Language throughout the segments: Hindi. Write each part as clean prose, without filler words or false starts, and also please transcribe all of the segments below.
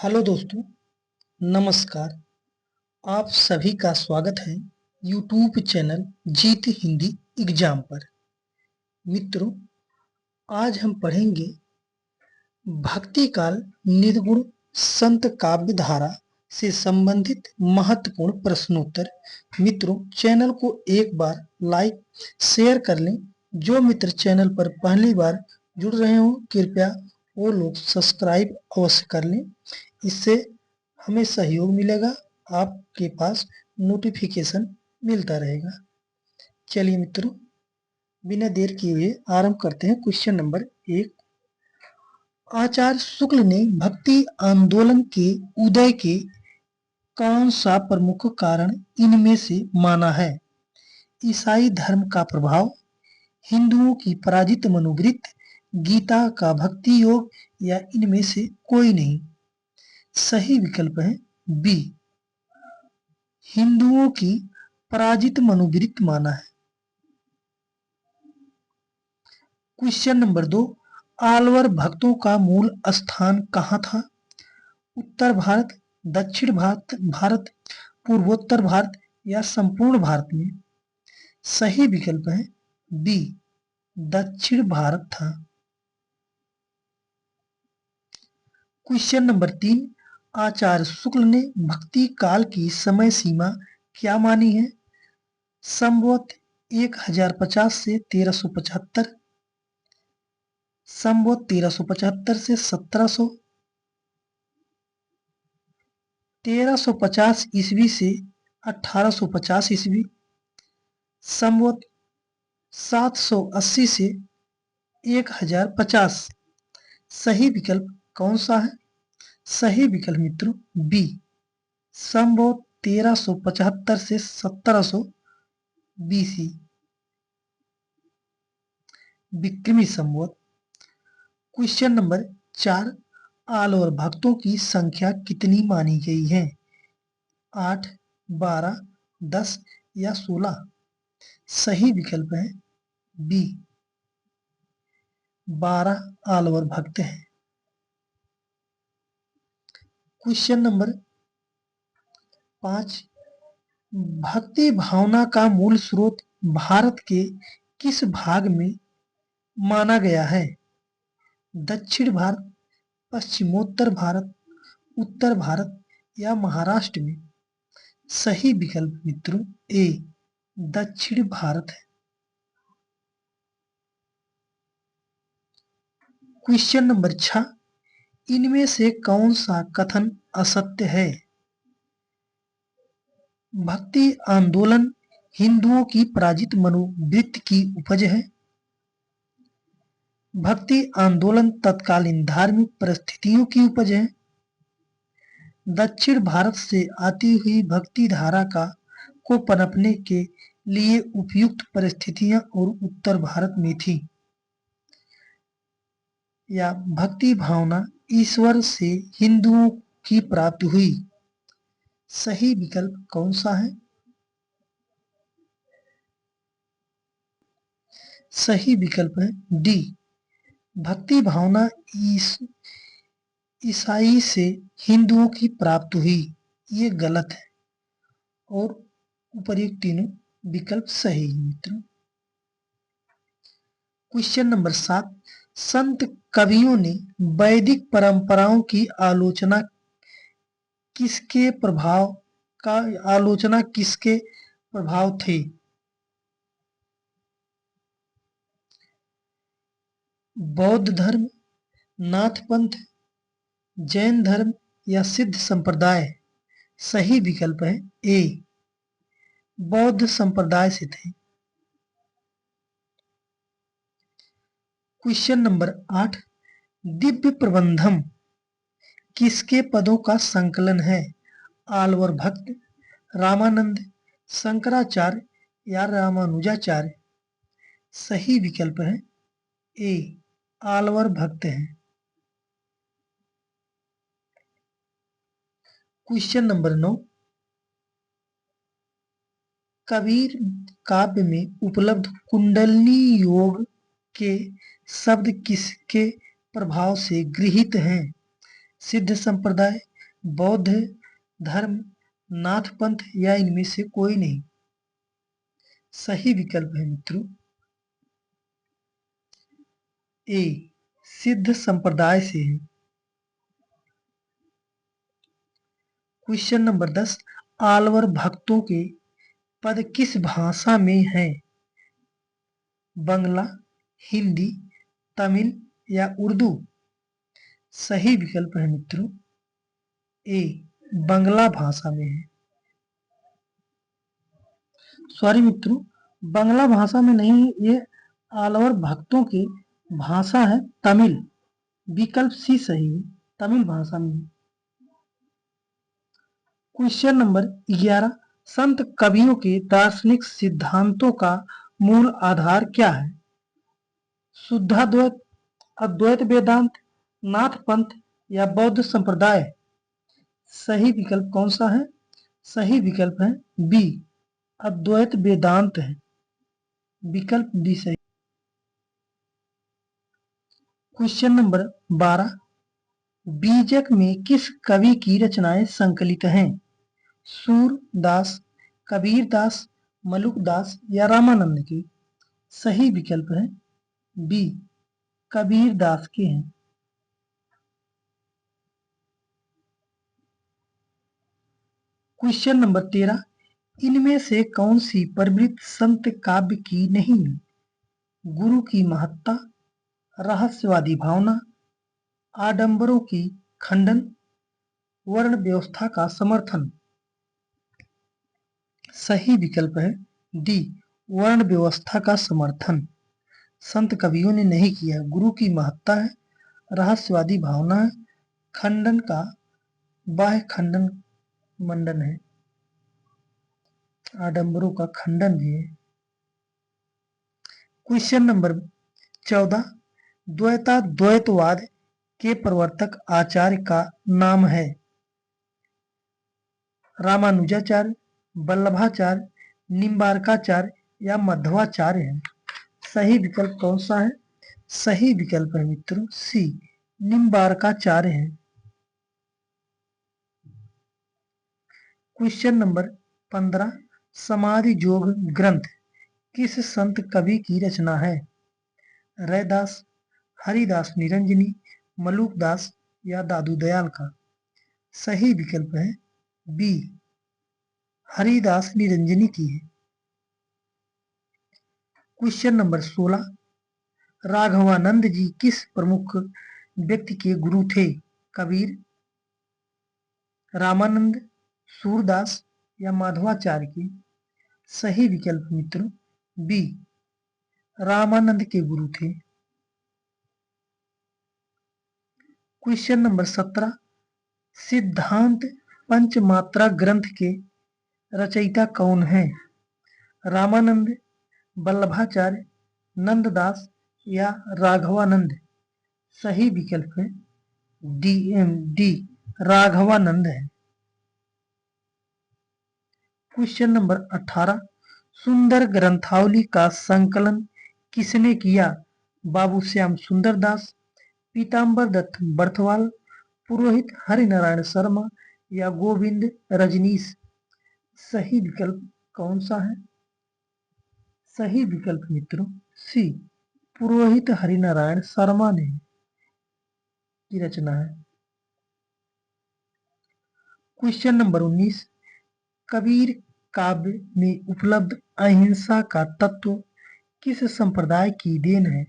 हेलो दोस्तों, नमस्कार। आप सभी का स्वागत है यूट्यूब चैनल जीत हिंदी एग्जाम पर। मित्रों, आज हम पढ़ेंगे भक्ति काल निर्गुण संत काव्य धारा से संबंधित महत्वपूर्ण प्रश्नोत्तर। मित्रों, चैनल को एक बार लाइक शेयर कर लें। जो मित्र चैनल पर पहली बार जुड़ रहे हो कृपया वो लोग सब्सक्राइब अवश्य कर लें। इससे हमें सहयोग मिलेगा, आपके पास नोटिफिकेशन मिलता रहेगा। चलिए मित्रों, बिना देर किए हुए आरंभ करते हैं। क्वेश्चन नंबर 1, आचार्य शुक्ल ने भक्ति आंदोलन के उदय के कौन सा प्रमुख कारण इनमें से माना है? ईसाई धर्म का प्रभाव, हिंदुओं की पराजित मनोवृत्ति, गीता का भक्ति योग या इनमें से कोई नहीं। सही विकल्प है बी, हिंदुओं की पराजित मनोवृत्ति माना है। क्वेश्चन नंबर 2, आलवर भक्तों का मूल स्थान कहाँ था? उत्तर भारत, दक्षिण भारत, पूर्वोत्तर भारत या संपूर्ण भारत में? सही विकल्प है बी, दक्षिण भारत था। क्वेश्चन नंबर 3, आचार्य शुक्ल ने भक्ति काल की समय सीमा क्या मानी है? संवत 1050 से 1375, संवत 1375 से 1700, 1350 ईस्वी से 1850 ईस्वी, संवत 780 से 1050। सही विकल्प कौन सा है? सही विकल्प मित्रों बी, संवत 1375 से 1700 बीसी, विक्रमी संवत। क्वेश्चन नंबर 4, आलवर भक्तों की संख्या कितनी मानी गई है? 8, 12, 10 या 16? सही विकल्प है बी, 12 आलवर भक्त हैं। क्वेश्चन नंबर 5, भक्ति भावना का मूल स्रोत भारत के किस भाग में माना गया है? दक्षिण भारत, पश्चिमोत्तर भारत, उत्तर भारत या महाराष्ट्र में? सही विकल्प मित्रों ए, दक्षिण भारत है। क्वेश्चन नंबर 6, इनमें से कौन सा कथन असत्य है? भक्ति आंदोलन हिंदुओं की पराजित मनोवृत्ति की उपज है। भक्ति आंदोलन तत्कालीन धार्मिक परिस्थितियों की उपज है। दक्षिण भारत से आती हुई भक्ति धारा को पनपने के लिए उपयुक्त परिस्थितियां और उत्तर भारत में थी। या भक्ति भावना ईश्वर से हिंदुओं की प्राप्ति हुई। सही विकल्प कौन सा है? सही विकल्प है डी, भक्ति भावना ईसाई से हिंदुओं की प्राप्त हुई। ये गलत है और उपर्युक्त तीनों विकल्प सही है मित्रों। क्वेश्चन नंबर 7, संत कवियों ने वैदिक परंपराओं की आलोचना किसके प्रभाव थे? बौद्ध धर्म, नाथ पंथ, जैन धर्म या सिद्ध संप्रदाय? सही विकल्प है ए, बौद्ध संप्रदाय से थे। क्वेश्चन नंबर 8, दिव्य प्रबंधम किसके पदों का संकलन है? आलवर भक्त, रामानंद, शंकराचार्य या रामानुजाचार्य? सही विकल्प है ए, आलवर भक्त हैं। क्वेश्चन नंबर 9, कबीर काव्य में उपलब्ध कुंडलनी योग के शब्द किसके प्रभाव से गृहीत हैं? सिद्ध संप्रदाय, बौद्ध धर्म, नाथ पंथ या इनमें से कोई नहीं। सही विकल्प है मित्रों ए, सिद्ध संप्रदाय से है। क्वेश्चन नंबर 10, आलवर भक्तों के पद किस भाषा में हैं? बंगला, हिंदी, तमिल या उर्दू? सही विकल्प है मित्रों ए, बंगला भाषा में है। सॉरी मित्रों, बंगला भाषा में नहीं, ये आलवर भक्तों की भाषा है तमिल। विकल्प सी सही है, तमिल भाषा में। क्वेश्चन नंबर 11, संत कवियों के दार्शनिक सिद्धांतों का मूल आधार क्या है? शुद्धाद्वैत, अद्वैत वेदांत, नाथ पंथ या बौद्ध संप्रदाय? सही विकल्प कौन सा है? सही विकल्प है बी, अद्वैत वेदांत है। विकल्प बी सही। क्वेश्चन नंबर 12, बीजक में किस कवि की रचनाएं संकलित हैं? सूरदास, कबीरदास, मलुकदास या रामानंद की? सही विकल्प है बी, कबीरदास के हैं। क्वेश्चन नंबर 13, इनमें से कौन सी प्रवृत्ति संत काव्य की नहीं है? गुरु की महत्ता, रहस्यवादी भावना, आडंबरों की खंडन, वर्ण व्यवस्था का समर्थन? सही विकल्प है डी, वर्ण व्यवस्था का समर्थन। संत कवियों ने नहीं किया। गुरु की महत्ता है, रहस्यवादी भावना है, खंडन का बाह्य खंडन मंडन है, आडंबरों का खंडन भी है। क्वेश्चन नंबर 14, द्वैताद्वैतवाद के प्रवर्तक आचार्य का नाम है? रामानुजाचार्य, वल्लभाचार्य, निम्बार्काचार्य या मध्वाचार्य है? सही विकल्प कौन सा है? सही विकल्प है मित्रों सी, निम्बार्काचार्य है। क्वेश्चन नंबर 15, समाधि योग ग्रंथ किस संत कवि की रचना है? रैदास, हरिदास निरंजनी, मलुकदास या दादू दयाल का? सही विकल्प है बी, हरिदास निरंजनी की है। क्वेश्चन नंबर 16, राघवानंद जी किस प्रमुख व्यक्ति के गुरु थे? कबीर, रामानंद, सूरदास या माधवाचार्य की? सही विकल्प मित्रों बी, रामानंद के गुरु थे। क्वेश्चन नंबर 17, सिद्धांत पंचमात्रा ग्रंथ के रचयिता कौन है? रामानंद, वल्लभाचार्य, नंददास या राघवानंद? सही विकल्प है डी, राघवानंद है। क्वेश्चन नंबर 18, सुंदर ग्रंथावली का संकलन किसने किया? बाबूश्याम सुंदरदास, पीताम्बर दत्त बर्थवाल, पुरोहित हरिनारायण शर्मा या गोविंद रजनीश? सही विकल्प कौन सा है? सही विकल्प मित्रों सी, पुरोहित हरिनारायण शर्मा ने की रचना है। क्वेश्चन नंबर 19, कबीर काव्य में उपलब्ध अहिंसा का तत्व किस संप्रदाय की देन है?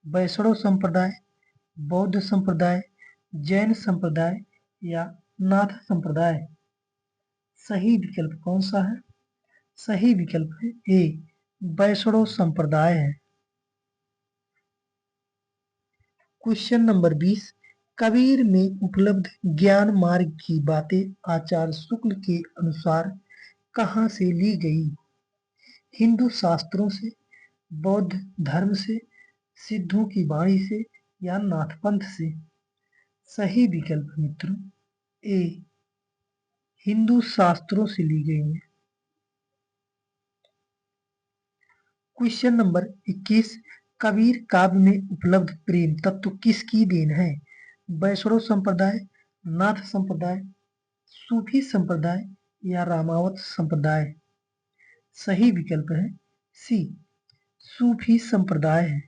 वैष्णव संप्रदाय, बौद्ध संप्रदाय, जैन संप्रदाय या नाथ संप्रदाय? सही विकल्प कौन सा है? सही विकल्प है ए, वैष्णव संप्रदाय है। क्वेश्चन नंबर 20, कबीर में उपलब्ध ज्ञान मार्ग की बातें आचार्य शुक्ल के अनुसार कहाँ से ली गई? हिंदू शास्त्रों से, बौद्ध धर्म से, सिद्धों की वाणी से या नाथपंथ से? सही विकल्प मित्रों ए, हिंदू शास्त्रों से ली गई है। क्वेश्चन नंबर 21, कबीर काव्य में उपलब्ध प्रेम तत्व किसकी देन है? वैष्णव संप्रदाय, नाथ संप्रदाय, सूफी संप्रदाय या रामावत संप्रदाय? सही विकल्प है सी, सूफी संप्रदाय है।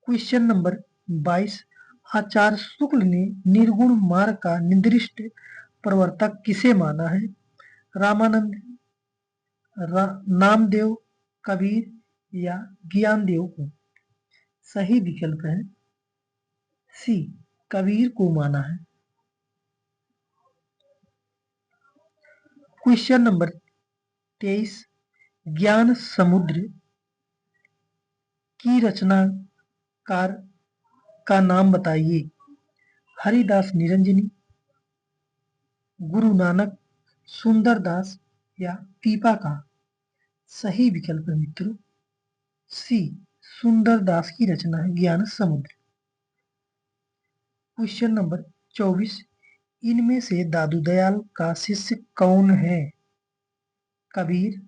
क्वेश्चन नंबर 22, आचार्य शुक्ल ने निर्गुण मार्ग का निर्दिष्ट प्रवर्तक किसे माना है? रामानंद, नामदेव, कबीर या ज्ञानदेव को? सही विकल्प है सी, कबीर को माना है। क्वेश्चन नंबर 23, ज्ञान समुद्र की रचनाकार का नाम बताइए। हरिदास निरंजनी, गुरु नानक, सुंदरदास या पीपा का? सही विकल्प है मित्रों सी, सुंदरदास की रचना है ज्ञान समुद्र। क्वेश्चन नंबर 24, इनमें से दादू दयाल का शिष्य कौन है? कबीर,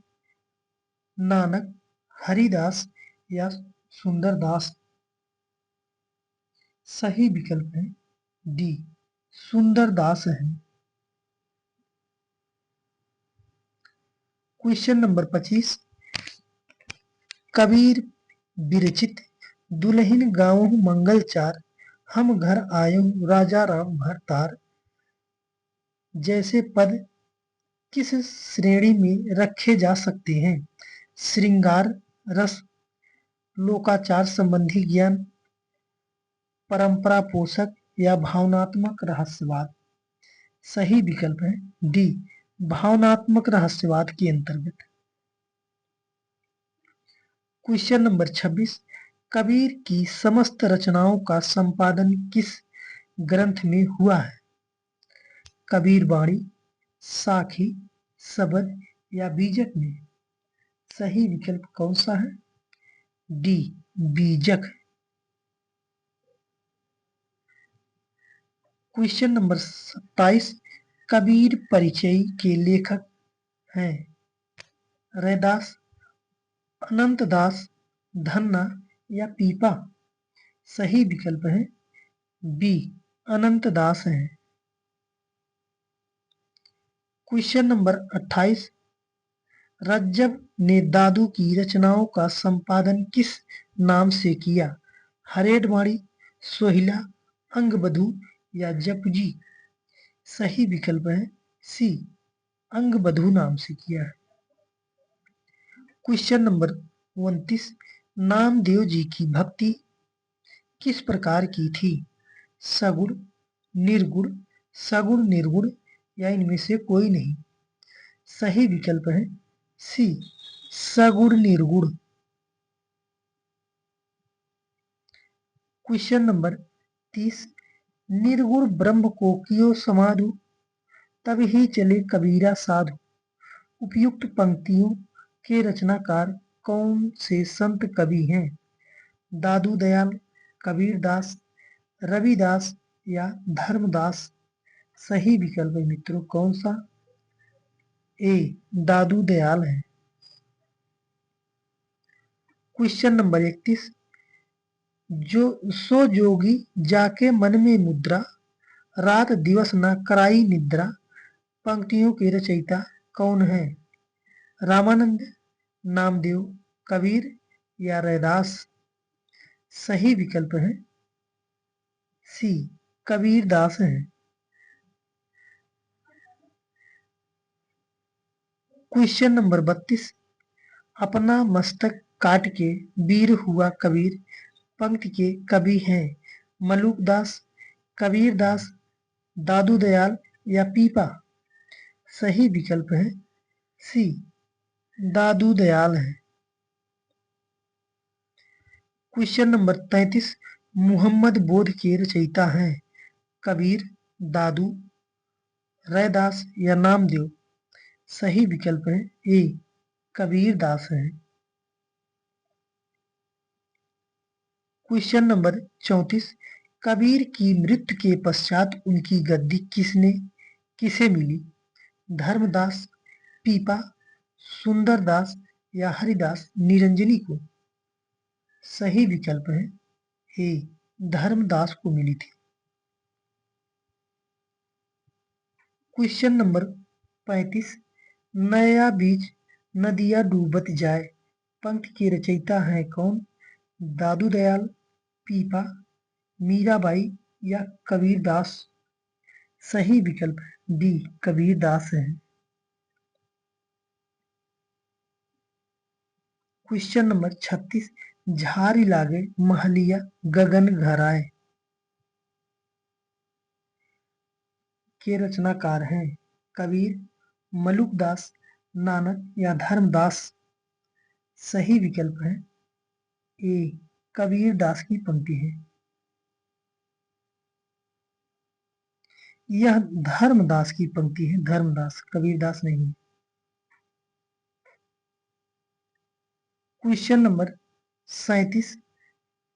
नानक, हरिदास या सुंदरदास? सही विकल्प है डी, सुंदरदास है। क्वेश्चन नंबर 25, कबीर विरचित दुल्हिन गाँव मंगल चार, हम घर आयो राजा राम भरतार जैसे पद किस श्रेणी में रखे जा सकते हैं? श्रृंगार रस, लोकाचार संबंधी ज्ञान, परंपरा पोषक या भावनात्मक रहस्यवाद? सही विकल्प है डी, भावनात्मक रहस्यवाद के अंतर्गत। क्वेश्चन नंबर 26, कबीर की समस्त रचनाओं का संपादन किस ग्रंथ में हुआ है? कबीर वाणी, साखी, शबद या बीजक में? सही विकल्प कौन सा है? डी, बीजक। क्वेश्चन नंबर 27, कबीर परिचय के लेखक हैं रैदास, अनंतदास, धन्ना या पीपा? सही विकल्प है बी, अनंतदास है। क्वेश्चन नंबर 28, रज्जब ने दादू की रचनाओं का संपादन किस नाम से किया? हरेडवाणी, सोहिला, अंगबधू या जपजी? सही विकल्प है सी, अंगबधू नाम से किया है। क्वेश्चन नंबर 29, नामदेव जी की भक्ति किस प्रकार की थी? सगुण, निर्गुण, सगुण निर्गुण या इनमें से कोई नहीं? सही विकल्प है सी, सगुण निर्गुण। क्वेश्चन नंबर 30, निर्गुण ब्रह्म को कियो समाधु, तब ही चले कबीरा साधु। उपयुक्त पंक्तियों के रचनाकार कौन से संत कवि हैं? दादू दयाल, कबीरदास, रविदास या धर्मदास? सही विकल्प है मित्रों कौन सा? ए, दादू दयाल है। क्वेश्चन नंबर 31, जो सो जोगी जाके मन में मुद्रा, रात दिवस न कराई निद्रा, पंक्तियों के रचयिता कौन है? रामानंद, नामदेव, कबीर या रैदास? सही विकल्प है सी, कबीरदास है। क्वेश्चन नंबर 32, अपना मस्तक काट के वीर हुआ कबीर पंक्ति के कवि हैं मलुकदास, कबीरदास, दादू दयाल या पीपा? सही विकल्प है सी, दादू दयाल है। क्वेश्चन नंबर 33, मुहम्मद बोध के रचयिता हैं कबीर, दादू, रैदास या नामदेव? सही विकल्प है ए, कबीरदास है। क्वेश्चन नंबर 34, कबीर की मृत्यु के पश्चात उनकी गद्दी किसे मिली? धर्मदास, पीपा, सुंदरदास या हरिदास निरंजनी को? सही विकल्प है ए, धर्मदास को मिली थी। क्वेश्चन नंबर 35, नया बीज नदिया डूबत जाए पंक्ति के रचयिता हैं कौन? दादू दयाल, पीपा, मीराबाई या कबीरदास? सही विकल्प डी कबीरदास है। क्वेश्चन नंबर 36, झारी लागे महलिया गगन घराए के रचनाकार हैं कबीर, मलुकदास, नानक या धर्मदास? सही विकल्प है ए कबीरदास की पंक्ति है। यह धर्मदास की पंक्ति है, धर्मदास, कबीरदास नहीं। क्वेश्चन नंबर 37,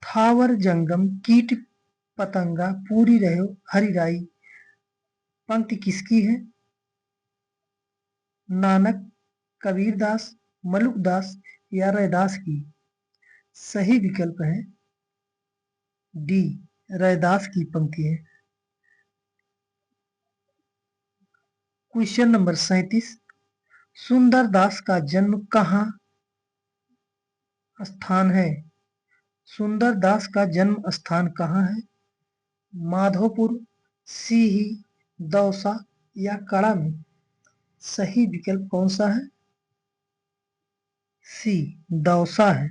थावर जंगम कीट पतंगा पूरी रहो हरिराई पंक्ति किसकी है? नानक, कबीरदास, मलुकदास या रैदास की? सही विकल्प है डी रैदास की पंक्ति है। क्वेश्चन नंबर 37, सुंदरदास का जन्म कहाँ स्थान है? सुंदरदास का जन्म स्थान कहाँ है? माधोपुर, सीही, दौसा या कड़ा में? सही विकल्प कौन सा है? सी दौसा है।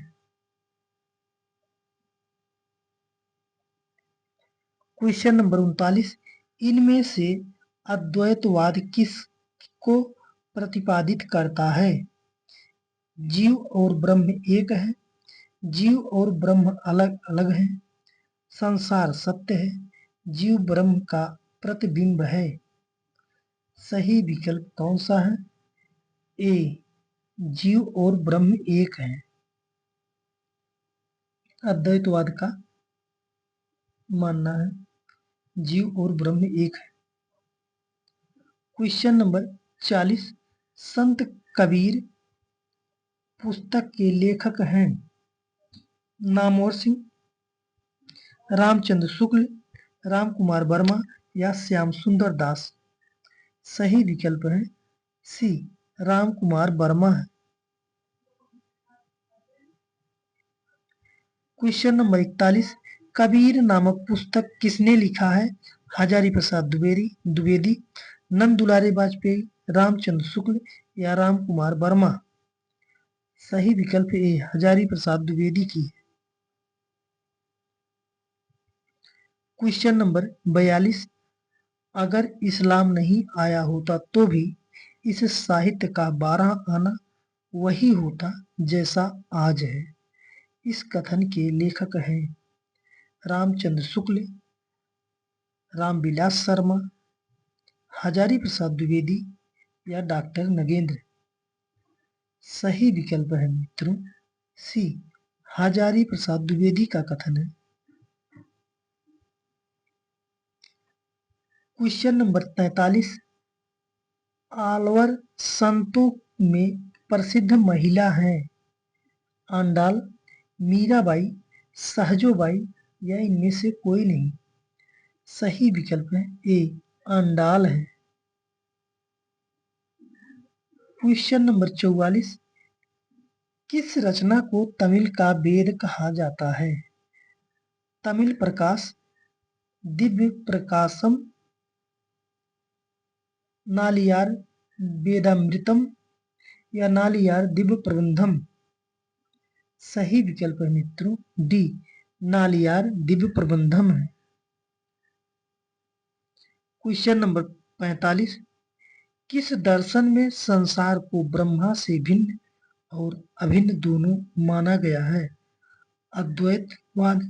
क्वेश्चन नंबर 39, इनमें से अद्वैतवाद किसको प्रतिपादित करता है? जीव और ब्रह्म एक है, जीव और ब्रह्म अलग अलग है, संसार सत्य है, जीव ब्रह्म का प्रतिबिंब है? सही विकल्प कौन सा है? ए जीव और ब्रह्म एक है। अद्वैतवाद का मानना है जीव और ब्रह्म एक है। क्वेश्चन नंबर 40, संत कबीर पुस्तक के लेखक हैं नामवर सिंह, रामचंद्र शुक्ल, राम कुमार वर्मा या श्याम सुंदर दास? सही विकल्प है सी राम कुमार वर्मा है। क्वेश्चन नंबर 41, कबीर नामक पुस्तक किसने लिखा है? हजारी प्रसाद द्विवेदी, नंद दुलारे वाजपेयी, रामचंद्र शुक्ल या राम कुमार वर्मा? सही विकल्प ए हजारी प्रसाद द्विवेदी की। क्वेश्चन नंबर 42, अगर इस्लाम नहीं आया होता तो भी इस साहित्य का 12 आना वही होता जैसा आज है। इस कथन के लेखक हैं रामचंद्र शुक्ल, रामविलास शर्मा, हजारी प्रसाद द्विवेदी या डॉक्टर नगेंद्र? सही विकल्प है मित्रों सी हजारी प्रसाद द्विवेदी का कथन है। क्वेश्चन नंबर 43, आलवर संतों में प्रसिद्ध महिला हैं आंडाल, मीराबाई, सहजोबाई या इनमें से कोई नहीं? सही विकल्प है ए आंडाल है। क्वेश्चन नंबर 44, किस रचना को तमिल का वेद कहा जाता है? तमिल प्रकाश, दिव्य प्रकाशम, नालियार वेदामृतम या नालियार दिव्य प्रबंधम? सही विकल्प है मित्रों डी नालियार दिव्य प्रबंधम है। क्वेश्चन नंबर 45, किस दर्शन में संसार को ब्रह्मा से भिन्न और अभिन्न दोनों माना गया है? अद्वैतवाद,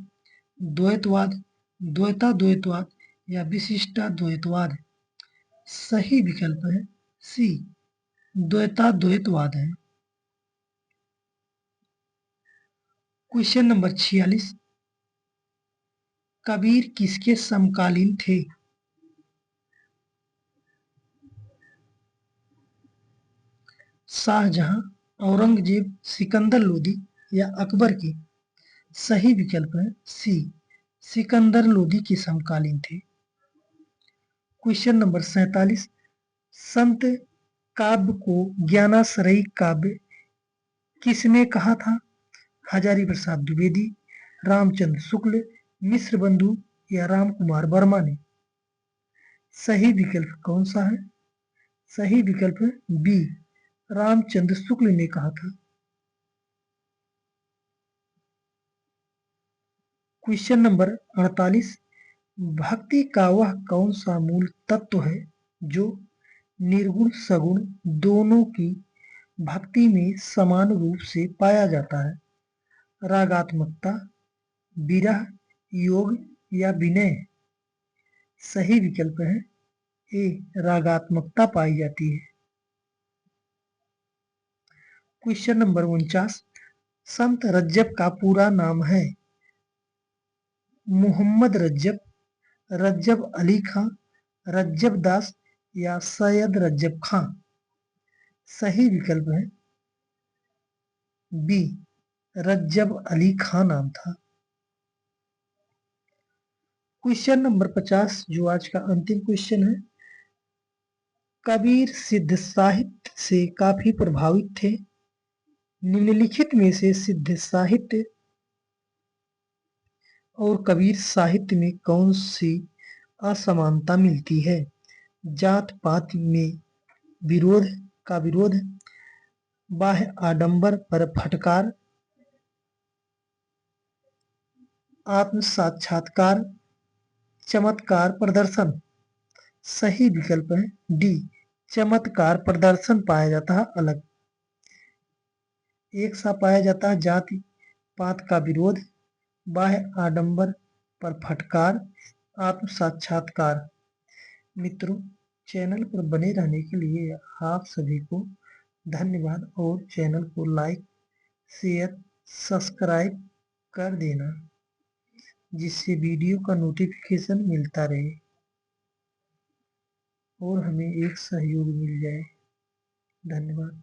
द्वैतवाद, द्वैताद्वैतवाद या विशिष्टाद्वैतवाद? सही विकल्प है सी द्वैताद्वैतवाद है। क्वेश्चन नंबर 46, कबीर किसके समकालीन थे? शाहजहां, औरंगजेब, सिकंदर लोदी या अकबर के? सही विकल्प है सी सिकंदर लोदी के समकालीन थे। क्वेश्चन नंबर 47, संत काव्य को ज्ञानाश्रयी काव्य किसने कहा था? हजारी प्रसाद द्विवेदी, रामचंद्र शुक्ल, मिश्र बंधु या राम कुमार वर्मा ने? सही विकल्प कौन सा है? सही विकल्प है बी, रामचंद्र शुक्ल ने कहा था। क्वेश्चन नंबर 48, भक्ति का वह कौन सा मूल तत्व है जो निर्गुण सगुण दोनों की भक्ति में समान रूप से पाया जाता है? रागात्मकता, विरह, योग या विनय? सही विकल्प है ए, रागात्मकता पाई जाती है। क्वेश्चन नंबर 49, संत रज्जब का पूरा नाम है? मोहम्मद रज्जब, रज्जब अली खां, रज्जब दास या सैयद रज्जब खां? सही विकल्प है बी, रज्जब अली खां नाम था। क्वेश्चन नंबर 50 जो आज का अंतिम क्वेश्चन है, कबीर सिद्ध साहित्य से काफी प्रभावित थे। निम्नलिखित में से सिद्ध साहित्य और कबीर साहित्य में कौन सी असमानता मिलती है? जात पात में विरोध का विरोध, बाह्य आडंबर पर फटकार, आत्म साक्षात्कार, चमत्कार प्रदर्शन? सही विकल्प है डी, चमत्कार प्रदर्शन पाया जाता है अलग। एक सा पाया जाता है जाति पात का विरोध, बाह्य आडंबर पर फटकार, आत्म साक्षात्कार। मित्रों, चैनल पर बने रहने के लिए आप सभी को धन्यवाद और चैनल को लाइक शेयर सब्सक्राइब कर देना, जिससे वीडियो का नोटिफिकेशन मिलता रहे और हमें एक सहयोग मिल जाए। धन्यवाद।